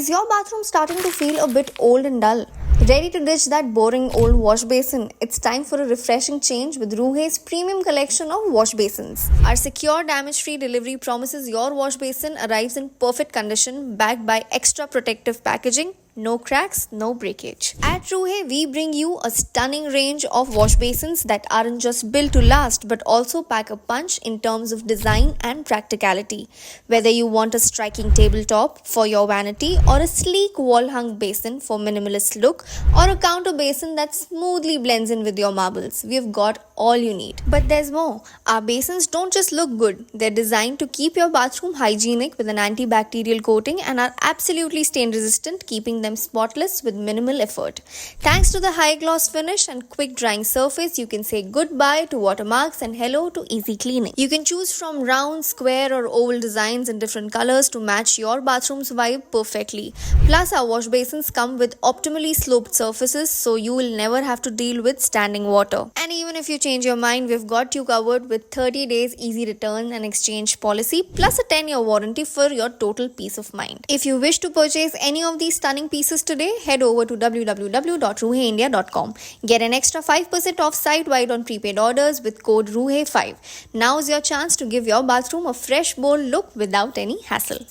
Is your bathroom starting to feel a bit old and dull? Ready to ditch that boring old wash basin? It's time for a refreshing change with Ruhe's premium collection of wash basins. Our secure damage-free delivery promises your wash basin arrives in perfect condition, backed by extra protective packaging. No cracks, no breakage. At Ruhe, we bring you a stunning range of wash basins that aren't just built to last but also pack a punch in terms of design and practicality. Whether you want a striking tabletop for your vanity or a sleek wall-hung basin for minimalist look or a counter basin that smoothly blends in with your marbles, we've got all you need. But there's more. Our basins don't just look good. They're designed to keep your bathroom hygienic with an antibacterial coating and are absolutely stain resistant, keeping them spotless with minimal effort. Thanks to the high gloss finish and quick drying surface, you can say goodbye to watermarks and hello to easy cleaning. You can choose from round, square or oval designs in different colors to match your bathroom's vibe perfectly. Plus, our wash basins come with optimally sloped surfaces, so you will never have to deal with standing water. And even if you change your mind, we've got you covered with 30 days easy return and exchange policy plus a 10-year warranty for your total peace of mind. If you wish to purchase any of these stunning pieces today, head over to www.ruheindia.com. Get an extra 5% off site-wide on prepaid orders with code RUHE5. Now's your chance to give your bathroom a fresh, bold look without any hassle.